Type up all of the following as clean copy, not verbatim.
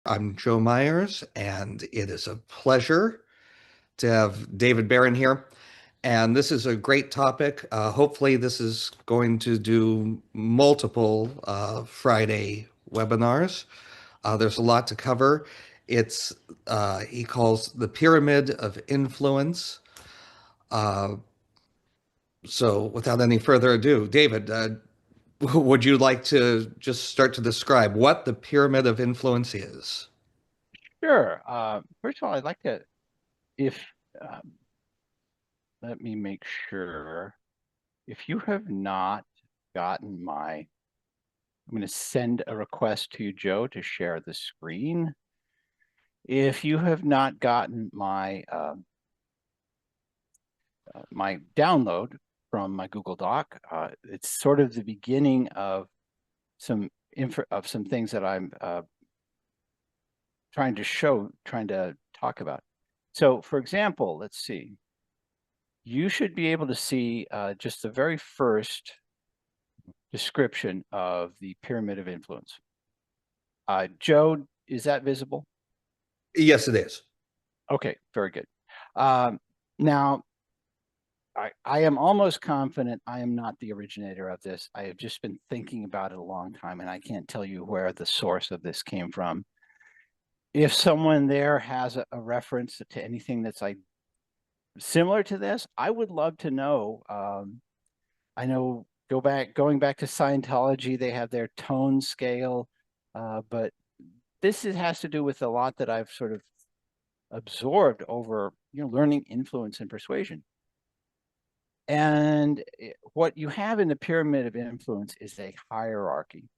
I'm Joe Myers, and it is a pleasure to have David Barron here. And this is a great topic. Hopefully, this is going to do multiple Friday webinars. There's a lot to cover. It's he calls the pyramid of influence. Uh, so, without any further ado, David, would you like to just start to describe what the pyramid of influence is? Sure. First of all, I'd like to, if um, let me make sure, if you have not gotten I'm going to send a request to you, Joe, to share the screen. If you have not gotten my download from my Google Doc, it's sort of the beginning of some things that I'm trying to talk about. So, for example, let's see. You should be able to see just the very first description of the pyramid of influence. Joe, is that visible? Yes, it is. Okay, very good. Um, now, I am almost confident I am not the originator of this. I have just been thinking about it a long time, and I can't tell you where the source of this came from. If someone there has a reference to anything that's like similar to this, I would love to know. I know going back to Scientology, they have their tone scale, but has to do with a lot that I've sort of absorbed over learning influence and persuasion. And what you have in the pyramid of influence is a hierarchy.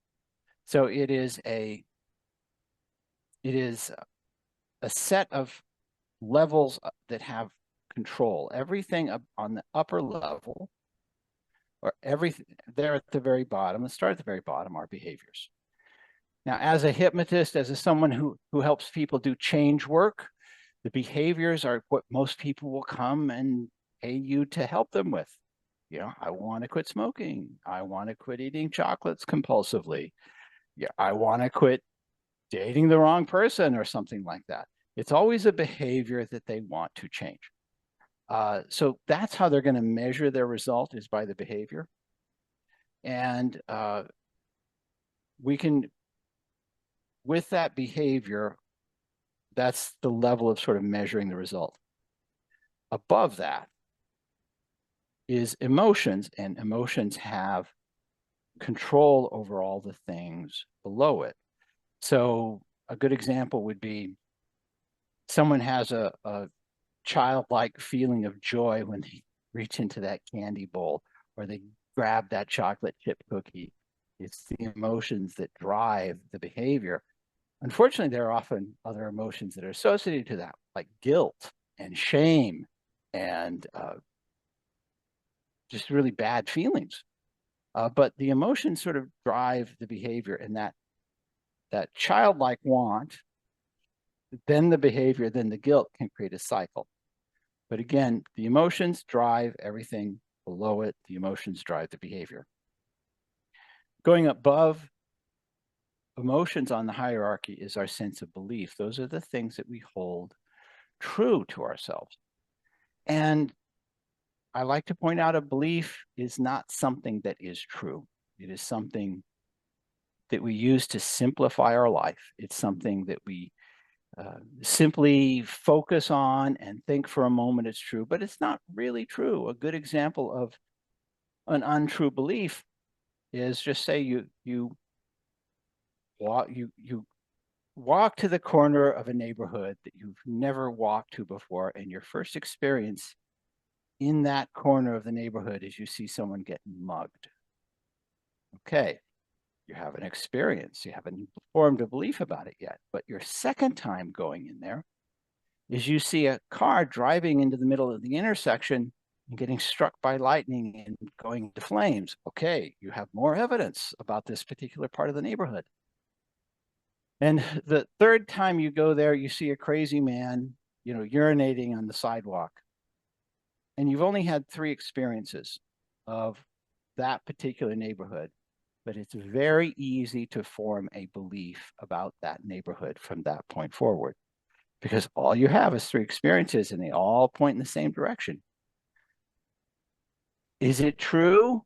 So it is a set of levels that have control. Everything up on the upper level or everything there at the very bottom, let's start at the very bottom, are behaviors. Now, as a hypnotist, as someone who helps people do change work, the behaviors are what most people will come and pay you to help them with. I want to quit smoking. I want to quit eating chocolates compulsively. Yeah, I want to quit dating the wrong person or something like that. It's always a behavior that they want to change. So that's how they're going to measure their result, is by the behavior. And we can, with that behavior, that's the level of sort of measuring the result. Above that is emotions, and emotions have control over all the things below it. So a good example would be someone has a childlike feeling of joy when they reach into that candy bowl or they grab that chocolate chip cookie. It's the emotions that drive the behavior. Unfortunately, there are often other emotions that are associated to that, like guilt and shame and just really bad feelings. But the emotions sort of drive the behavior, and that childlike want, then the behavior, then the guilt can create a cycle. But again, the emotions drive everything below it. The emotions drive the behavior. Going above emotions on the hierarchy is our sense of belief. Those are the things that we hold true to ourselves. And I like to point out, a belief is not something that is true. It is something that we use to simplify our life. It's something that we simply focus on and think for a moment it's true, but it's not really true. A good example of an untrue belief is, just say you walk to the corner of a neighborhood that you've never walked to before, and your first experience in that corner of the neighborhood is you see someone getting mugged. Okay, you have an experience, you haven't formed a belief about it yet, but your second time going in there is you see a car driving into the middle of the intersection and getting struck by lightning and going into flames. Okay, you have more evidence about this particular part of the neighborhood. And the third time you go there, you see a crazy man, urinating on the sidewalk. And you've only had 3 experiences of that particular neighborhood. but it's very easy to form a belief about that neighborhood from that point forward, because all you have is 3 experiences and they all point in the same direction. Is it true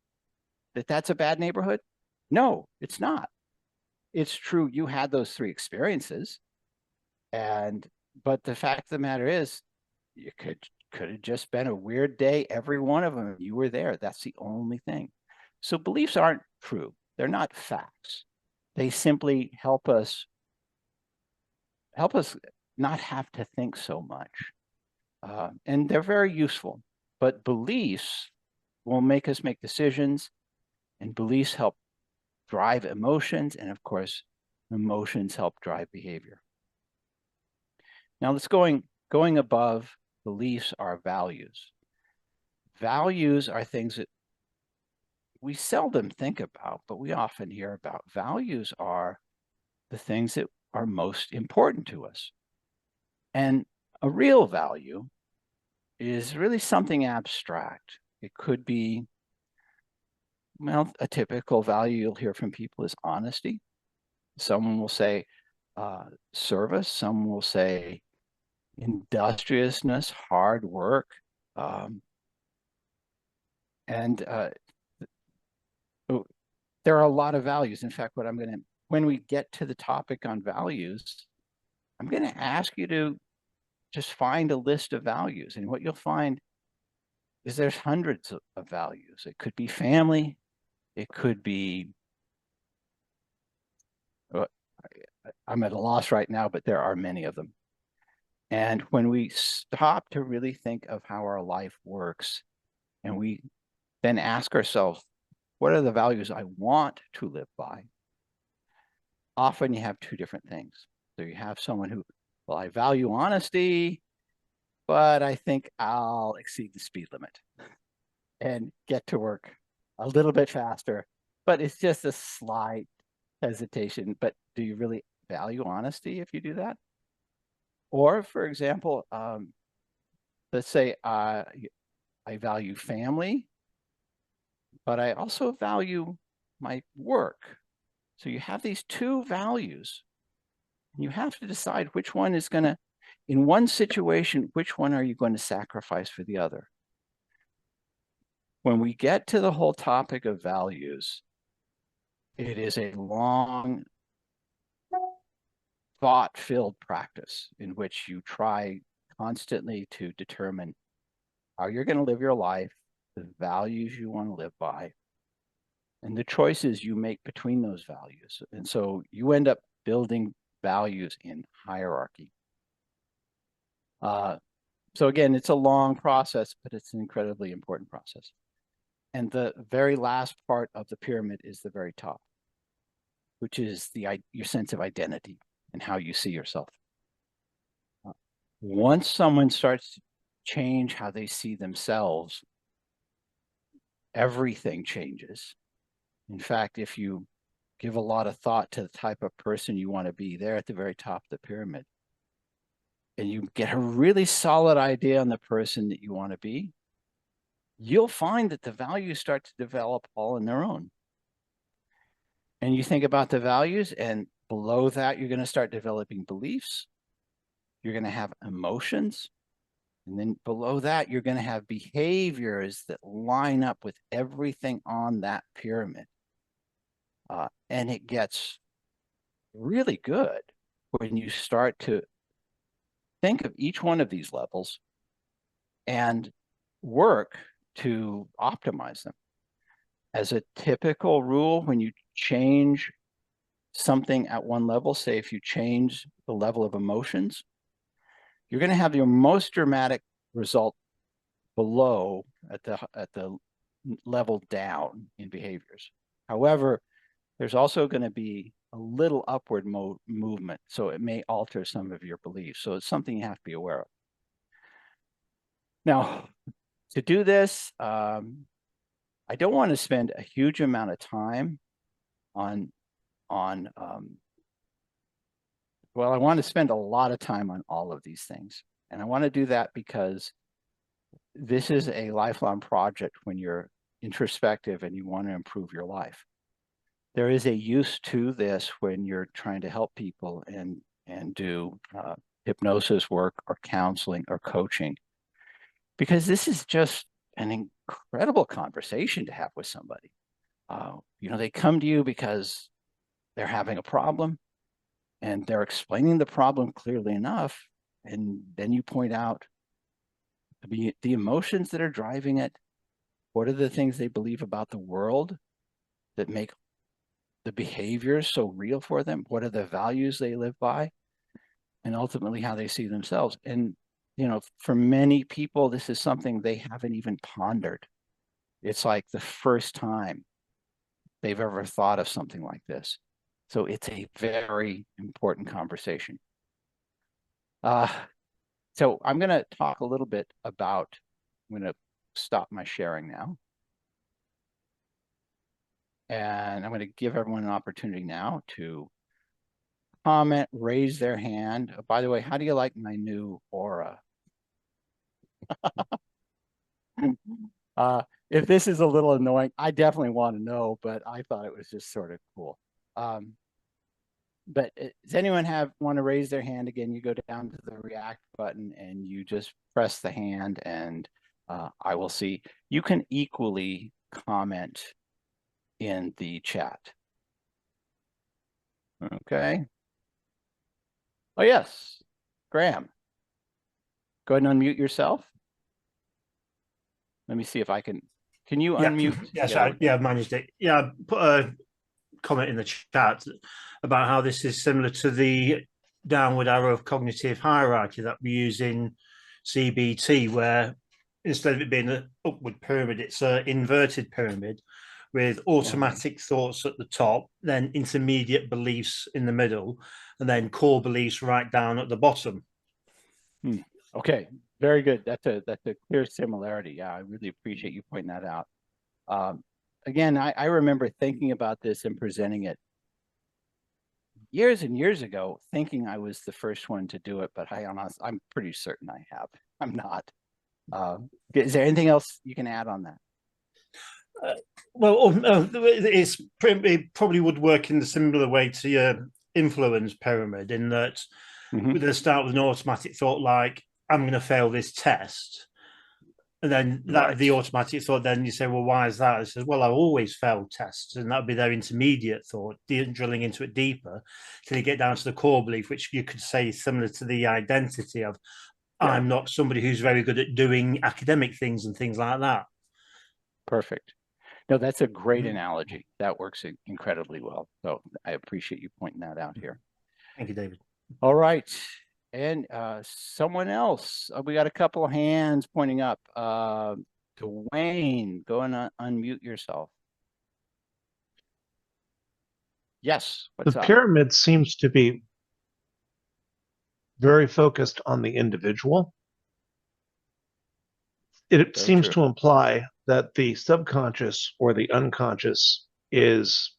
that that's a bad neighborhood? No, it's not. It's true you had those 3 experiences, but the fact of the matter is, you could have just been a weird day, every one of them. You were there. That's the only thing. So beliefs aren't true. They're not facts. They simply help us not have to think so much. And they're very useful. But beliefs will make us make decisions, and beliefs help drive emotions, and of course, emotions help drive behavior. Now let's going above beliefs are values. Values are things that we seldom think about, but we often hear about. Values are the things that are most important to us. And a real value is really something abstract. It could be, well, a typical value you'll hear from people is honesty. Someone will say service. Some will say industriousness, hard work. And there are a lot of values. In fact, when we get to the topic on values, I'm going to ask you to just find a list of values. And what you'll find is there's hundreds of values. It could be family. It could be, I'm at a loss right now, but there are many of them. And when we stop to really think of how our life works, and we then ask ourselves, what are the values I want to live by? Often you have 2 different things. So you have someone who, well, I value honesty, but I think I'll exceed the speed limit and get to work a little bit faster. But it's just a slight hesitation. But do you really value honesty if you do that? Or, for example, let's say I value family, but I also value my work. So you have these 2 values. You have to decide which one is going to, in one situation, which one are you going to sacrifice for the other? When we get to the whole topic of values, it is a long, thought-filled practice in which you try constantly to determine how you're going to live your life, the values you want to live by, and the choices you make between those values. And so you end up building values in hierarchy. So again, it's a long process, but it's an incredibly important process. And the very last part of the pyramid is the very top, which is your sense of identity and how you see yourself. Once someone starts to change how they see themselves, everything changes. In fact, if you give a lot of thought to the type of person you want to be, there at the very top of the pyramid, and you get a really solid idea on the person that you want to be, you'll find that the values start to develop all on their own. And you think about the values, and below that, you're going to start developing beliefs. You're going to have emotions. And then below that, you're going to have behaviors that line up with everything on that pyramid. And it gets really good when you start to think of each one of these levels and work to optimize them. As a typical rule, when you change something at one level, say if you change the level of emotions, you're going to have your most dramatic result below at the level down in behaviors. However, there's also going to be a little upward movement, so it may alter some of your beliefs. So it's something you have to be aware of. Now, to do this, I don't want to spend a huge amount of time on well, I want to spend a lot of time on all of these things. And I want to do that because this is a lifelong project when you're introspective and you want to improve your life. there is a use to this when you're trying to help people and do hypnosis work or counseling or coaching, because this is just an incredible conversation to have with somebody. They come to you because they're having a problem and they're explaining the problem clearly enough. And then you point out the emotions that are driving it. What are the things they believe about the world that make the behaviors so real for them? What are the values they live by? And ultimately how they see themselves. And, for many people, this is something they haven't even pondered. It's like the first time they've ever thought of something like this. So it's a very important conversation. So I'm going to talk a little bit about, I'm going to stop my sharing now. And I'm going to give everyone an opportunity now to comment, raise their hand. Oh, by the way, how do you like my new aura? If this is a little annoying, I definitely want to know, but I thought it was just sort of cool. But does anyone want to raise their hand again? You go down to the react button and you just press the hand, and I will see. You can equally comment in the chat. Okay. Oh, yes. Graham, go ahead and unmute yourself. Let me see if I can. Can you unmute? Yeah, I've managed it. Yeah, I put a comment in the chat about how this is similar to the downward arrow of cognitive hierarchy that we use in CBT, where instead of it being an upward pyramid, it's an inverted pyramid with automatic thoughts at the top, then intermediate beliefs in the middle, and then core beliefs right down at the bottom. Okay, very good. That's a clear similarity. Yeah, I really appreciate you pointing that out. Again, I remember thinking about this and presenting it years and years ago, thinking I was the first one to do it, but I'm pretty certain I have. I'm not. Is there anything else you can add on that? It probably would work in a similar way to your influence pyramid, in that they start with an automatic thought like, I'm going to fail this test. And then the automatic thought, then you say, well, why is that? It says, well, I've always failed tests. And that would be their intermediate thought, drilling into it deeper till you get down to the core belief, which you could say is similar to the identity of, I'm not somebody who's very good at doing academic things and things like that. Perfect. No, that's a great analogy. That works incredibly well. So I appreciate you pointing that out here. Thank you, David. All right. And someone else. We got a couple of hands pointing up. Dwayne, go and unmute yourself. Yes. What's up? The pyramid seems to be very focused on the individual. It seems to imply that the subconscious or the unconscious is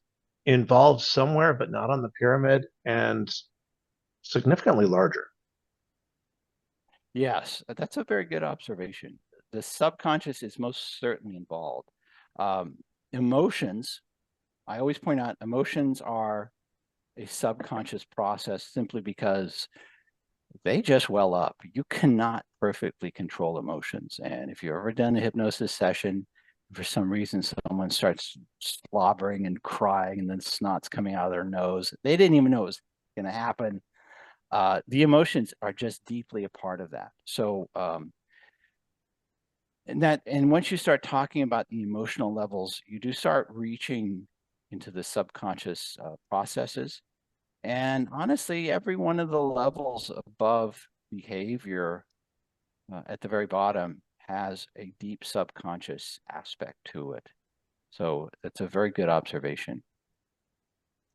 involved somewhere, but not on the pyramid, and significantly larger. Yes, that's a very good observation. The subconscious is most certainly involved. Emotions, I always point out, emotions are a subconscious process simply because they just well up. You cannot perfectly control emotions. And if you've ever done a hypnosis session, for some reason someone starts slobbering and crying and then snot's coming out of their nose, they didn't even know it was going to happen. The emotions are just deeply a part of that. So, and once you start talking about the emotional levels, you do start reaching into the subconscious processes. And honestly, every one of the levels above behavior at the very bottom has a deep subconscious aspect to it. So that's a very good observation.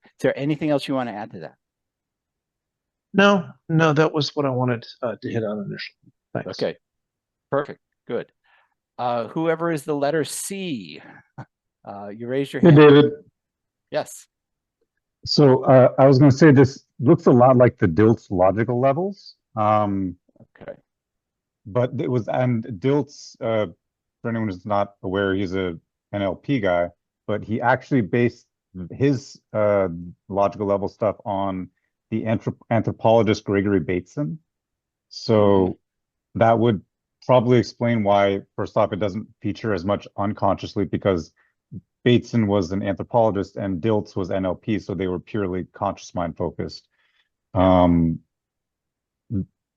Is there anything else you want to add to that? No, that was what I wanted to hit on initially. Thanks. Okay, perfect, good. Whoever is the letter C, you raise your hand. Hey, David. Yes. So I was going to say this looks a lot like the Dilts logical levels. Okay. But it was, and Dilts, for anyone who's not aware, he's a NLP guy, but he actually based his logical level stuff on the anthropologist Gregory Bateson. So that would probably explain why, first off, it doesn't feature as much unconsciously, because Bateson was an anthropologist and Dilts was NLP, so they were purely conscious mind focused. Um,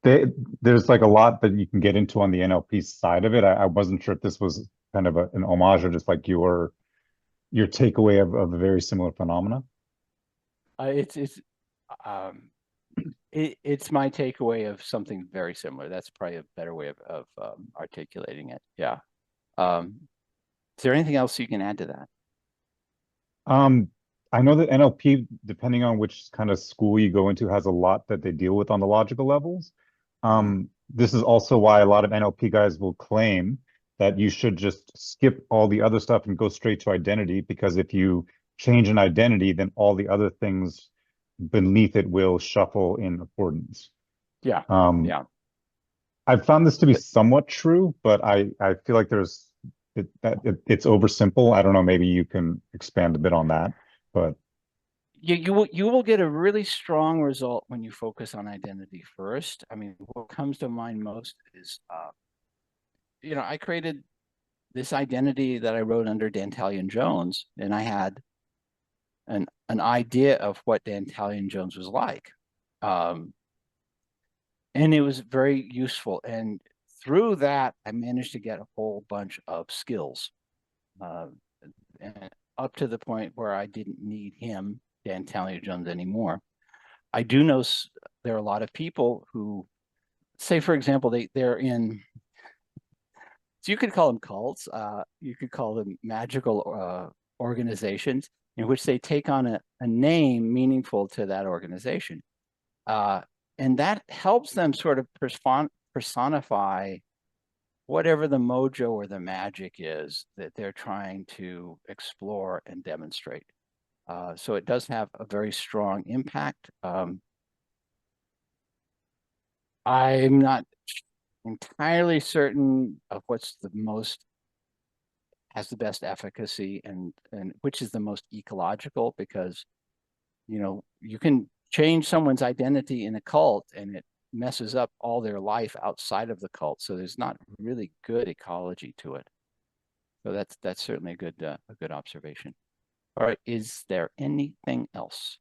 there's like a lot that you can get into on the NLP side of it. I wasn't sure if this was kind of an homage or just like your takeaway of a very similar phenomena. Um, it's my takeaway of something very similar. That's probably a better way of articulating it. Yeah. Is there anything else you can add to that? I know that NLP, depending on which kind of school you go into, has a lot that they deal with on the logical levels. This is also why a lot of NLP guys will claim that you should just skip all the other stuff and go straight to identity, because if you change an identity, then all the other things beneath it will shuffle in accordance. Yeah. Yeah. I've found this to be somewhat true, but I feel like it's oversimple. I don't know, maybe you can expand a bit on that, but you will get a really strong result when you focus on identity first. I mean, what comes to mind most is I created this identity that I wrote under Dantalian Jones, and I had an idea of what Dantalian Jones was like. And it was very useful. And through that, I managed to get a whole bunch of skills, and up to the point where I didn't need him, Dantalian Jones, anymore. I do know there are a lot of people who say, for example, they're in, so you could call them cults, you could call them magical organizations in which they take on a name meaningful to that organization. And that helps them sort of personify whatever the mojo or the magic is that they're trying to explore and demonstrate. So it does have a very strong impact. I'm not entirely certain of has the best efficacy and which is the most ecological, because you can change someone's identity in a cult and it messes up all their life outside of the cult. So there's not really good ecology to it. So that's certainly a good observation. All right, is there anything else?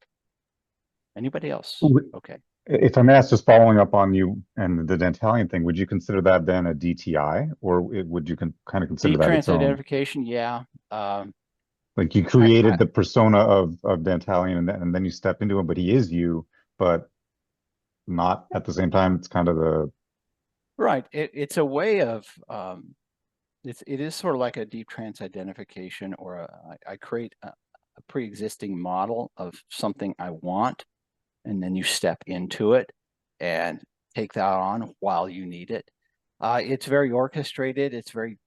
Anybody else? Okay. If I may ask, just following up on you and the Dantalian thing, would you consider that then a DTI, or would you kind of consider that its own? Identification, yeah. Like you created the persona of Dantalian, and then you step into him, but he is you, but not at the same time. It's kind of the right. It's a way of it is sort of like a deep trance identification, or I create a pre-existing model of something I want, and then you step into it and take that on while you need it. It's very orchestrated. It's very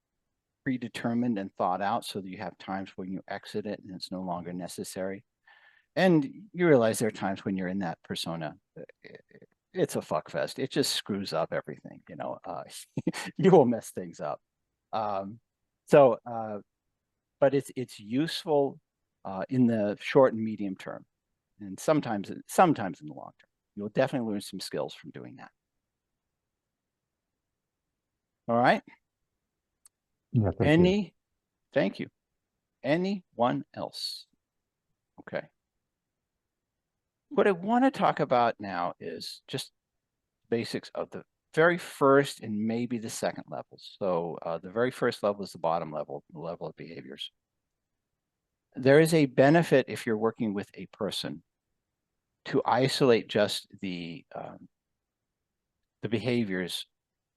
predetermined and thought out, so that you have times when you exit it and it's no longer necessary. And you realize there are times when you're in that persona, it's a fuck fest. It just screws up everything. You will mess things up. But it's useful in the short and medium term, and sometimes in the long term. You'll definitely learn some skills from doing that. All right. Yeah, thank you. Anyone else? Okay. What I want to talk about now is just basics of the very first and maybe the second levels. So the very first level is the bottom level, the level of behaviors. There is a benefit if you're working with a person to isolate just the behaviors,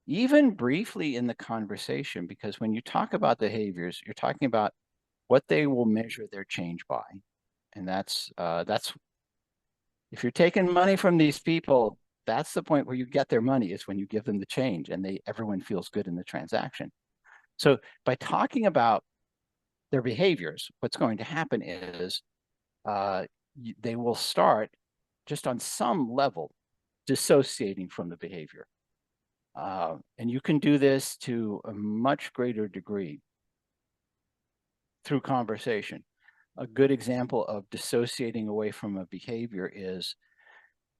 even briefly in the conversation, because when you talk about behaviors, you're talking about what they will measure their change by. And that's if you're taking money from these people, that's the point where you get their money, is when you give them the change and everyone feels good in the transaction. So by talking about their behaviors, what's going to happen is they will start just on some level dissociating from the behavior. And you can do this to a much greater degree through conversation. a good example of dissociating away from a behavior is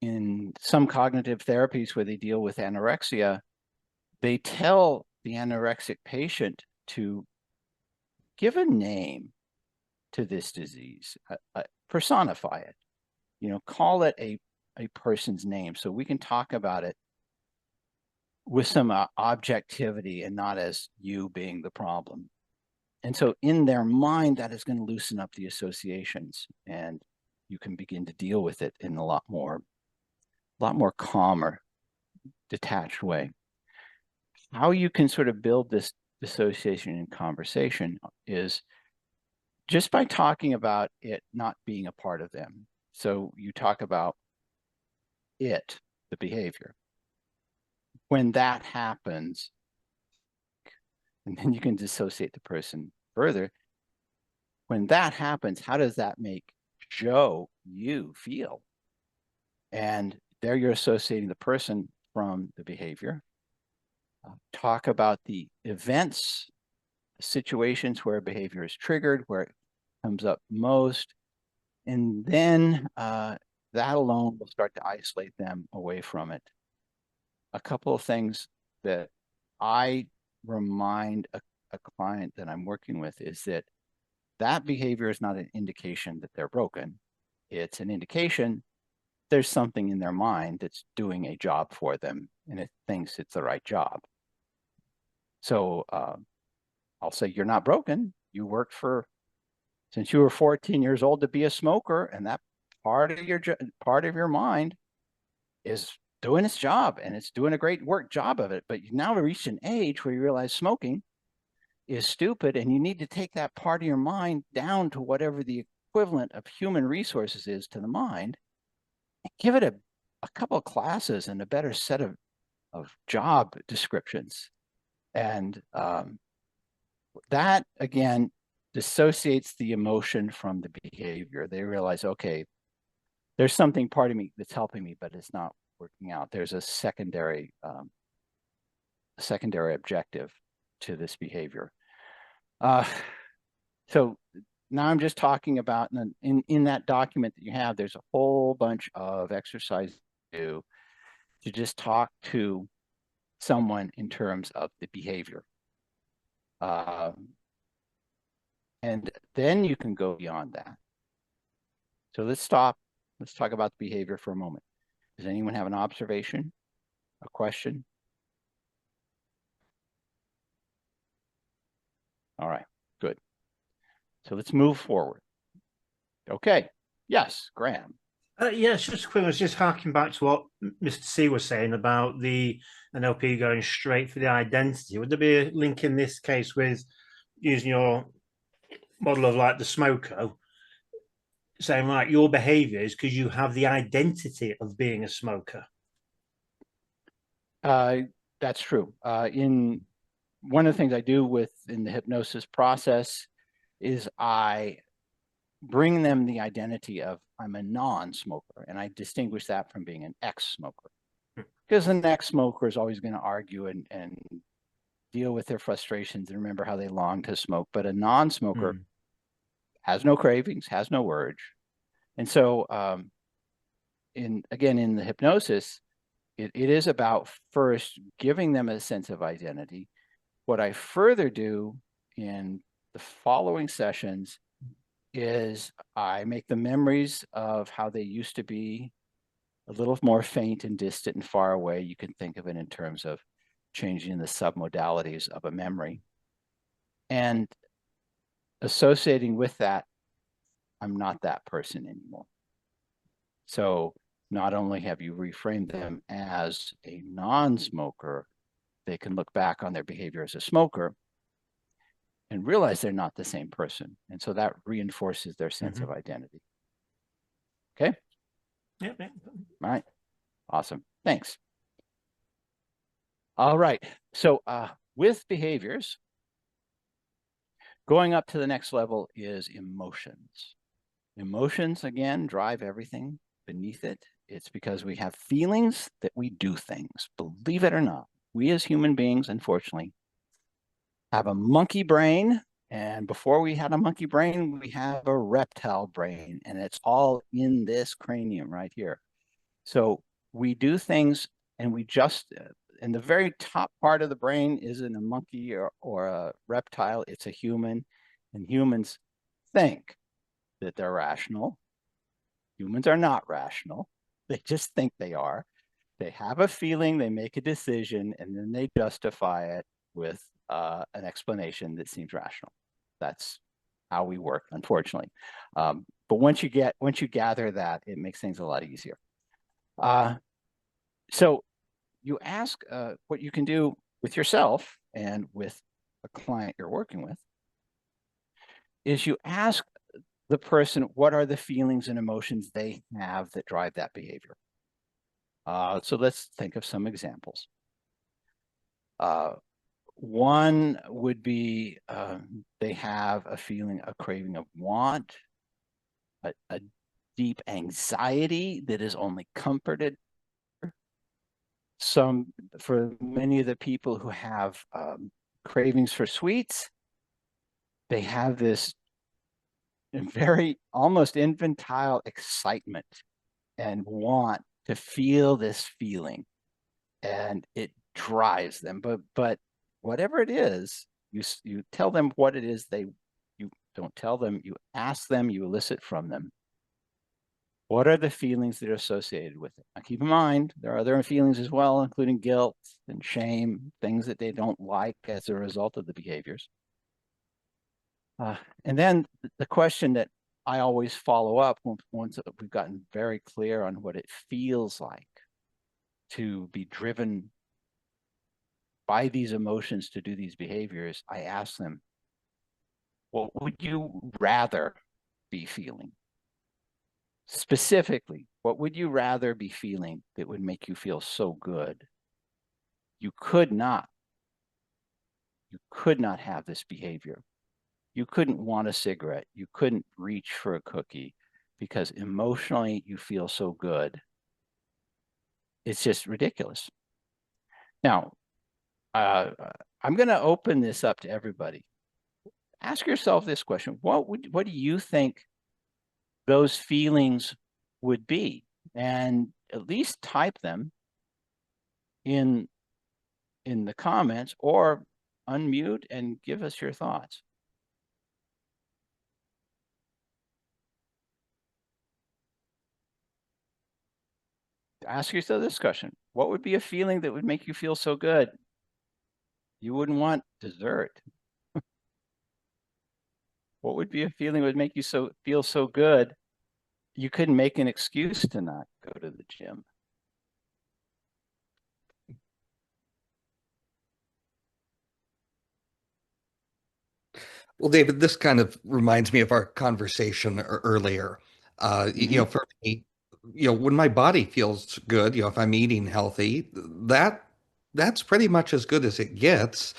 in some cognitive therapies where they deal with anorexia, they tell the anorexic patient to give a name to this disease, personify it, call it a person's name so we can talk about it with some objectivity and not as you being the problem. And so in their mind, that is going to loosen up the associations and you can begin to deal with it in a lot more calmer, detached way. How you can sort of build this dissociation in conversation is just by talking about it not being a part of them. So you talk about it, the behavior. When that happens, and then you can dissociate the person further. When that happens, how does that make Joe, you feel? And there you're associating the person from the behavior. Talk about the events, situations where behavior is triggered, where it comes up most. And then that alone will start to isolate them away from it. A couple of things that I remind a client that I'm working with is that behavior is not an indication that they're broken. It's an indication there's something in their mind that's doing a job for them and it thinks it's the right job. So I'll say, you're not broken. You worked since you were 14 years old to be a smoker, and that part of your mind is doing its job and it's doing a great job of it. But you've now reached an age where you realize smoking is stupid and you need to take that part of your mind down to whatever the equivalent of human resources is to the mind and give it a couple of classes and a better set of job descriptions. And that, again, dissociates the emotion from the behavior. They realize, okay, there's something part of me that's helping me, but it's not working out. There's a secondary objective to this behavior. So now I'm just talking about in that document that you have, there's a whole bunch of exercises to just talk to someone in terms of the behavior. And then you can go beyond that. So let's stop. Let's talk about the behavior for a moment. Does anyone have an observation, a question? All right, good. So let's move forward. Okay, yes, Graham. Yes, just quick. I was just harking back to what Mr. C was saying about the NLP going straight for the identity. Would there be a link in this case with using your model of like the smoker, saying like your behavior is because you have the identity of being a smoker? That's true. In one of the things I do in the hypnosis process is I bring them the identity of I'm a non-smoker, and I distinguish that from being an ex-smoker. Because an ex-smoker is always going to argue and deal with their frustrations and remember how they long to smoke. But a non-smoker has no cravings, has no urge. And so in the hypnosis, it is about first giving them a sense of identity. What I further do in the following sessions is I make the memories of how they used to be a little more faint and distant and far away. You can think of it in terms of changing the submodalities of a memory. And associating with that, I'm not that person anymore. So not only have you reframed them as a non-smoker, they can look back on their behavior as a smoker and realize they're not the same person. And so that reinforces their sense of identity. Okay? Yep. All right. Awesome. Thanks. All right. So with behaviors, going up to the next level is emotions. Emotions, again, drive everything beneath it. It's because we have feelings that we do things. Believe it or not, we as human beings, unfortunately, have a monkey brain And before we had a monkey brain, we have a reptile brain, and it's all in this cranium right here. So we do things, and we just, and the very top part of the brain isn't a monkey or a reptile, it's a human. And humans think that they're rational. Humans are not rational. They just think they are. They have a feeling, they make a decision, and then they justify it with an explanation that seems rational. That's how we work, unfortunately. But once you gather that, it makes things a lot easier. So you ask what you can do with yourself and with a client you're working with is you ask the person what are the feelings and emotions they have that drive that behavior. So let's think of some examples. One would be they have a feeling, a craving of want, a deep anxiety that is only comforted. For many of the people who have cravings for sweets, they have this very almost infantile excitement and want to feel this feeling, and it drives them. But whatever it is, you tell them what it is. You don't tell them. You ask them. You elicit from them. What are the feelings that are associated with it? Now, keep in mind, there are other feelings as well, including guilt and shame, things that they don't like as a result of the behaviors. And then the question that I always follow up once we've gotten very clear on what it feels like to be driven by these emotions to do these behaviors, I ask them, what would you rather be feeling? Specifically, what would you rather be feeling that would make you feel so good? You could not have this behavior. You couldn't want a cigarette. You couldn't reach for a cookie because emotionally you feel so good. It's just ridiculous. Now, I'm going to open this up to everybody. Ask yourself this question. What do you think those feelings would be? And at least type them in the comments or unmute and give us your thoughts. Ask yourself this question. What would be a feeling that would make you feel so good? You wouldn't want dessert. What would be a feeling that would make you feel so good you couldn't make an excuse to not go to the gym? Well, David, this kind of reminds me of our conversation earlier. For me, when my body feels good, if I'm eating healthy, that's pretty much as good as it gets.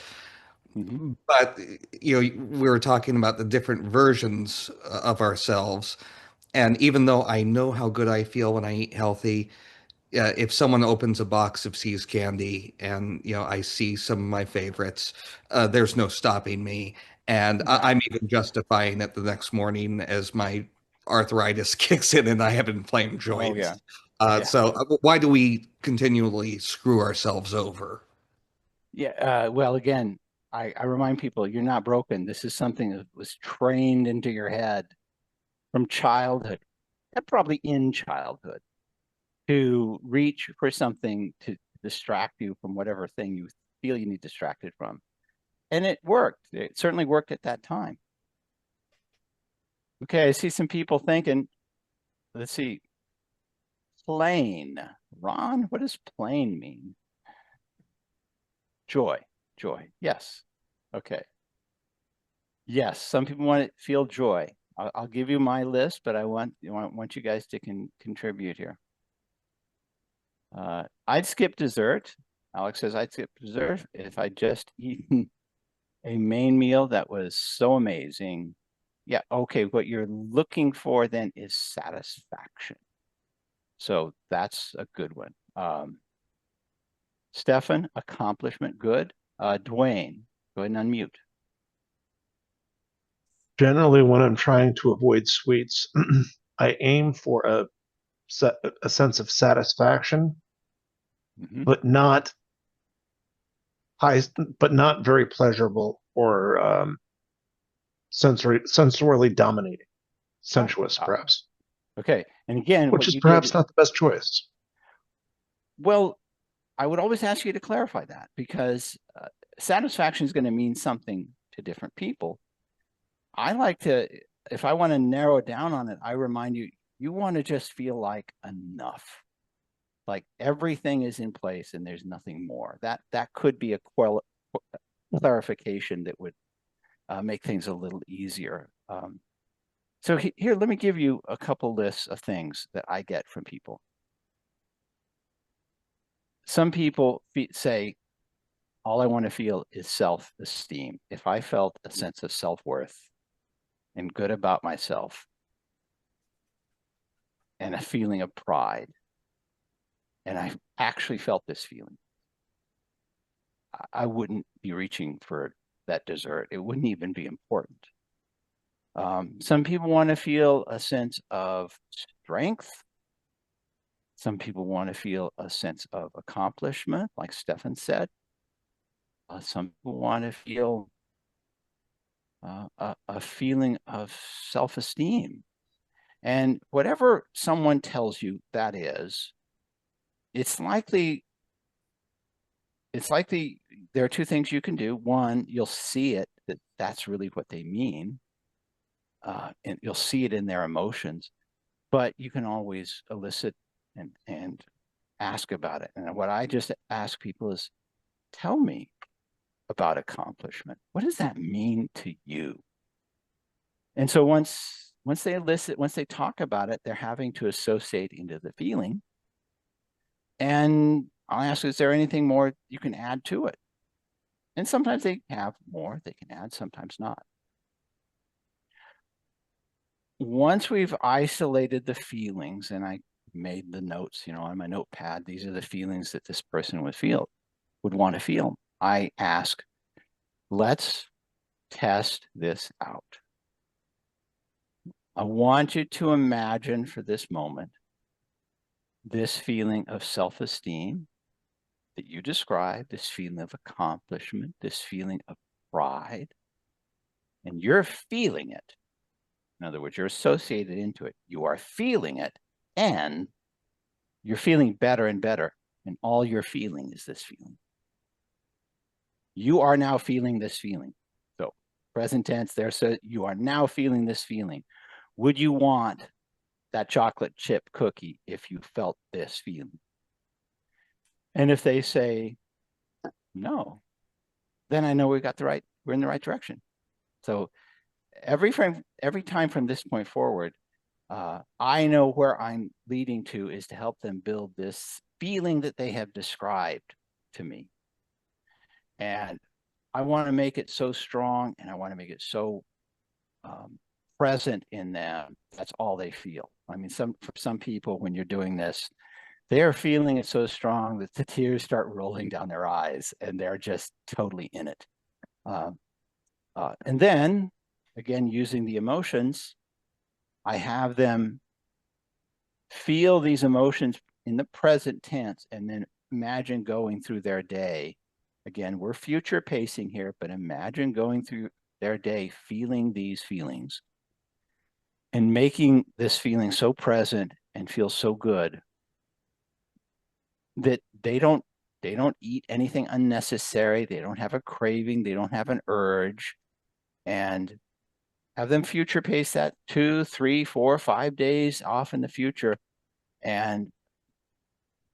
But we were talking about the different versions of ourselves, and even though I know how good I feel when I eat healthy, if someone opens a box of See's candy and I see some of my favorites, there's no stopping me, and I'm even justifying it the next morning as my arthritis kicks in and I have inflamed joints. So why do we continually screw ourselves over? Well, again, I remind people, you're not broken. This is something that was trained into your head from childhood, and probably in childhood, to reach for something to distract you from whatever thing you feel you need distracted from. And it worked. It certainly worked at that time. Okay, I see some people thinking, let's see, plain. Ron, what does plain mean? Joy. Yes. Okay. Yes, some people want to feel joy. I'll give you my list, but I want you guys to contribute here. I'd skip dessert. Alex says I'd skip dessert if I just eaten a main meal that was so amazing. Yeah, okay, what you're looking for then is satisfaction. So that's a good one. Stefan, accomplishment, good. Dwayne, go ahead and unmute. Generally, when I'm trying to avoid sweets, I aim for a sense of satisfaction, but not high, but not very pleasurable or sensorially dominating, sensuous, perhaps. Okay, and again, Which what is you perhaps did, not the best choice. well, I would always ask you to clarify that, because satisfaction is going to mean something to different people. I like to, if I want to narrow it down on it, I remind you, you want to just feel like enough, like everything is in place and there's nothing more. That could be a clarification that would make things a little easier. So here, let me give you a couple lists of things that I get from people. Some people say, all I want to feel is self-esteem. If I felt a sense of self-worth and good about myself and a feeling of pride, and I actually felt this feeling, I wouldn't be reaching for that dessert. It wouldn't even be important. Some people want to feel a sense of strength. Some people want to feel a sense of accomplishment, like Stefan said. Some people want to feel a feeling of self-esteem. And whatever someone tells you that is, it's likely there are two things you can do. One, you'll see it, that's really what they mean. And you'll see it in their emotions, but you can always elicit and ask about it. And what I just ask people is, tell me about accomplishment. What does that mean to you? And so once they elicit, once they talk about it, they're having to associate into the feeling. And I'll ask, is there anything more you can add to it? And sometimes they have more they can add, sometimes not. Once we've isolated the feelings, and I made the notes, on my notepad, these are the feelings that this person would want to feel. I ask, let's test this out. I want you to imagine for this moment this feeling of self-esteem that you described, this feeling of accomplishment, this feeling of pride, and you're feeling it. In other words, you're associated into it. You are feeling it, and you're feeling better and better, and all you're feeling is this feeling. You are now feeling this feeling. So present tense there, so you are now feeling this feeling. Would you want that chocolate chip cookie if you felt this feeling? And if they say no, then I know we're in the right direction. So every time from this point forward, I know where I'm leading to is to help them build this feeling that they have described to me. And I want to make it so strong, and I want to make it so present in them. That's all they feel. I mean, for some people, when you're doing this, they're feeling it so strong that the tears start rolling down their eyes, and they're just totally in it. And then, again, using the emotions, I have them feel these emotions in the present tense, and then imagine going through their day. Again, we're future pacing here, but imagine going through their day feeling these feelings and making this feeling so present and feel so good that they don't eat anything unnecessary. They don't have a craving. They don't have an urge. And have them future pace that 2, 3, 4, 5 days off in the future. And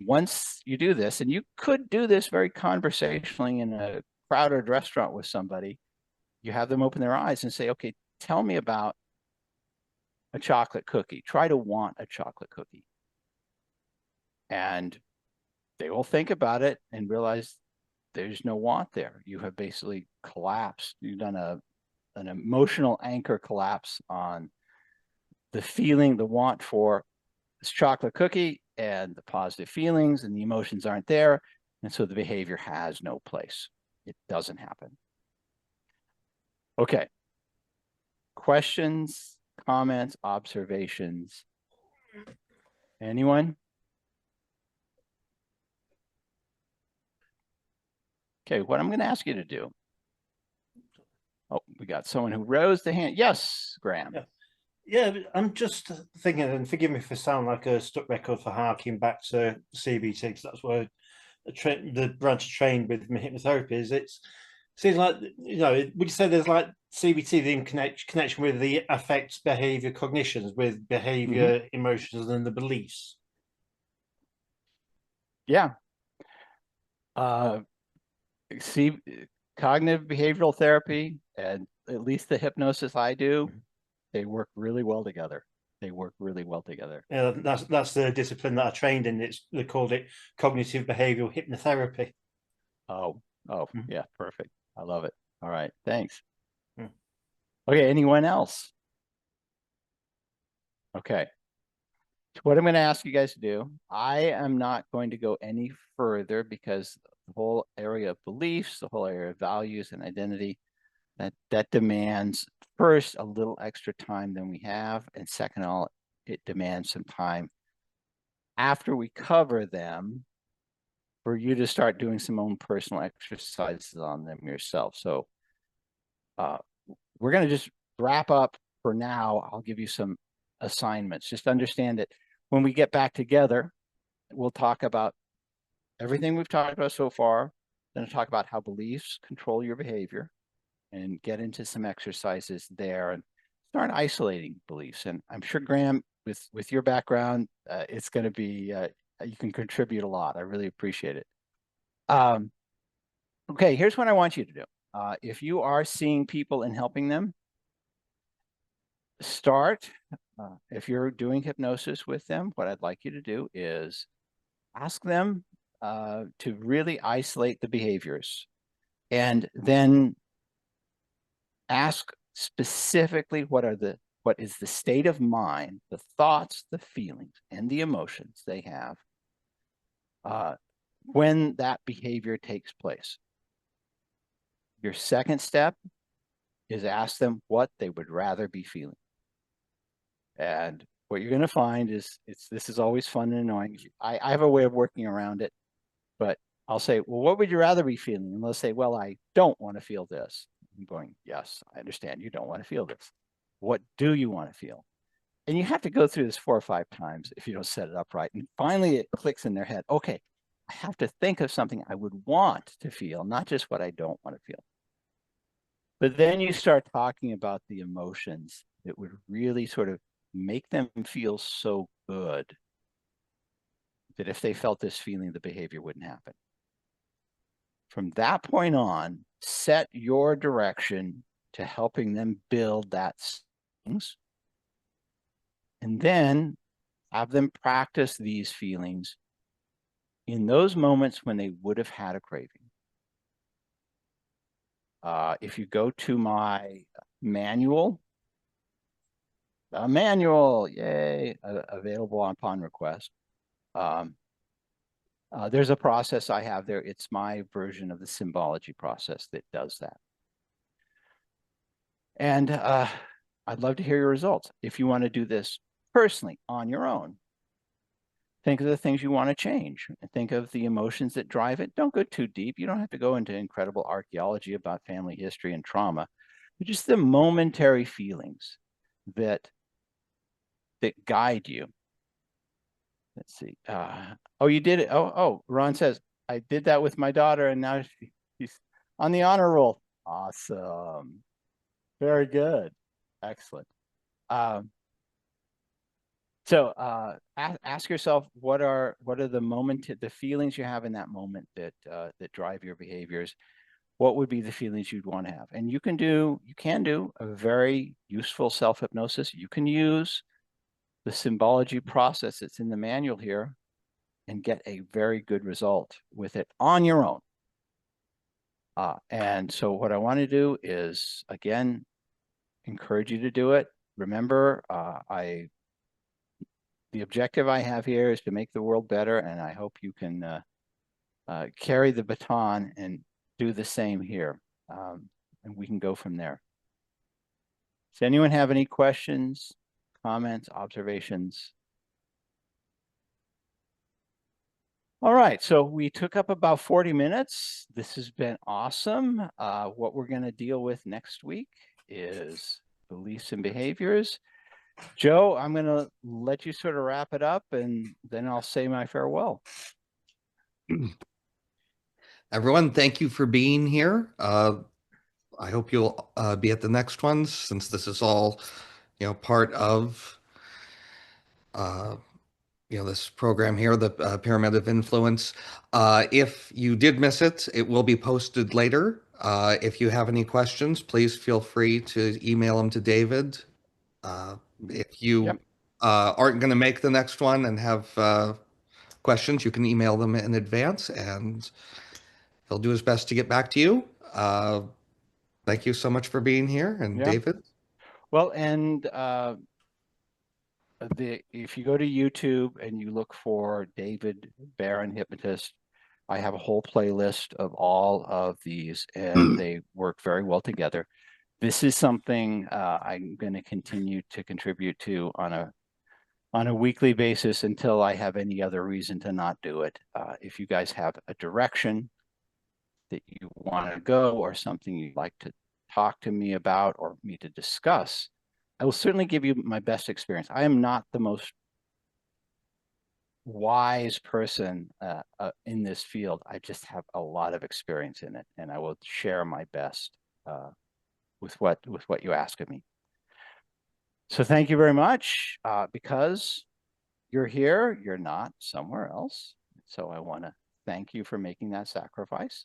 once you do this, and you could do this very conversationally in a crowded restaurant with somebody, you have them open their eyes and say, okay, tell me about a chocolate cookie. Try to want a chocolate cookie. And they will think about it and realize there's no want there. You have basically collapsed. You've done an emotional anchor collapse on the feeling, the want for this chocolate cookie, and the positive feelings and the emotions aren't there. And so the behavior has no place. It doesn't happen. Okay. questions, comments, observations? Anyone? Okay, what I'm going to ask you to do. Oh, we got someone who rose the hand. Yes, Graham. Yeah, I'm just thinking, and forgive me if I sound like a stuck record for harking back to CBT, because that's where the branch I trained with my hypnotherapy is. It seems like, you know, would you say there's like CBT, the connection with the affects, behavior, cognitions, with behavior, emotions, and the beliefs? Yeah. See, cognitive behavioral therapy and at least the hypnosis I do, they work really well together. They work really well together. Yeah, that's the discipline that I trained in. They called it cognitive behavioral hypnotherapy. Oh, yeah, perfect. I love it. All right, thanks. Hmm. Okay, anyone else? Okay. So what I'm going to ask you guys to do, I am not going to go any further because the whole area of beliefs, the whole area of values and identity, that demands first a little extra time than we have, and second of all, it demands some time after we cover them for you to start doing some own personal exercises on them yourself. So we're going to just wrap up for now. I'll give you some assignments. Just understand that when we get back together, we'll talk about everything we've talked about so far. Then I'll talk about how beliefs control your behavior and get into some exercises there and start isolating beliefs. And I'm sure, Graham, with your background, it's going to be, you can contribute a lot. I really appreciate it. Okay, here's what I want you to do. If you are seeing people and helping them, start, if you're doing hypnosis with them, what I'd like you to do is ask them to really isolate the behaviors and then ask specifically what is the state of mind, the thoughts, the feelings, and the emotions they have when that behavior takes place. Your second step is ask them what they would rather be feeling. And what you're going to find is this is always fun and annoying. I have a way of working around it, but I'll say, well, what would you rather be feeling? And they'll say, well, I don't want to feel this. I'm going, yes, I understand you don't want to feel this. What do you want to feel? And you have to go through this 4 or 5 times if you don't set it up right. And finally it clicks in their head. Okay, I have to think of something I would want to feel, not just what I don't want to feel. But then you start talking about the emotions that would really sort of make them feel so good that if they felt this feeling, the behavior wouldn't happen. From that point on, set your direction to helping them build that things, and then have them practice these feelings in those moments when they would have had a craving. If you go to my manual, yay, available upon request. There's a process I have there. It's my version of the symbology process that does that. And I'd love to hear your results. If you want to do this personally on your own, think of the things you want to change. Think of the emotions that drive it. Don't go too deep. You don't have to go into incredible archaeology about family history and trauma, but just the momentary feelings that guide you. Let's see. Oh, you did it. Oh, Ron says, I did that with my daughter and now she's on the honor roll. Awesome. Very good. Excellent. So ask yourself, what are the feelings you have in that moment that drive your behaviors? What would be the feelings you'd want to have? And you can do a very useful self-hypnosis. You can use the symbology process that's in the manual here and get a very good result with it on your own. And so what I want to do is, again, encourage you to do it. Remember, the objective I have here is to make the world better, and I hope you can carry the baton and do the same here. And we can go from there. Does anyone have any questions, comments, observations? All right, so we took up about 40 minutes. This has been awesome. What we're going to deal with next week is beliefs and behaviors. Joe, I'm going to let you sort of wrap it up, and then I'll say my farewell. Everyone, thank you for being here. I hope you'll be at the next ones, since this is all, part of this program here, the Pyramid of Influence. If you did miss it, it will be posted later. If you have any questions, please feel free to email them to David. If you aren't going to make the next one and have questions, you can email them in advance, and he'll do his best to get back to you. Thank you so much for being here, and David. Well, and if you go to YouTube and you look for David Barron Hypnotist, I have a whole playlist of all of these, and they work very well together. This is something I'm going to continue to contribute to on a weekly basis until I have any other reason to not do it. If you guys have a direction that you want to go, or something you'd like to talk to me about or me to discuss, I will certainly give you my best experience. I am not the most wise person in this field. I just have a lot of experience in it, and I will share my best with what you ask of me. So thank you very much. Because you're here, you're not somewhere else. So I want to thank you for making that sacrifice.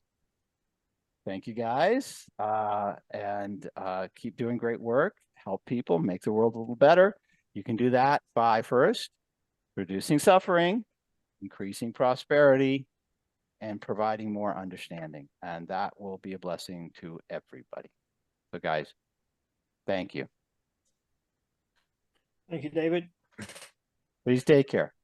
Thank you, guys, and keep doing great work. Help people, make the world a little better. You can do that by first reducing suffering, increasing prosperity, and providing more understanding. And that will be a blessing to everybody. So guys, thank you. Thank you, David. Please take care.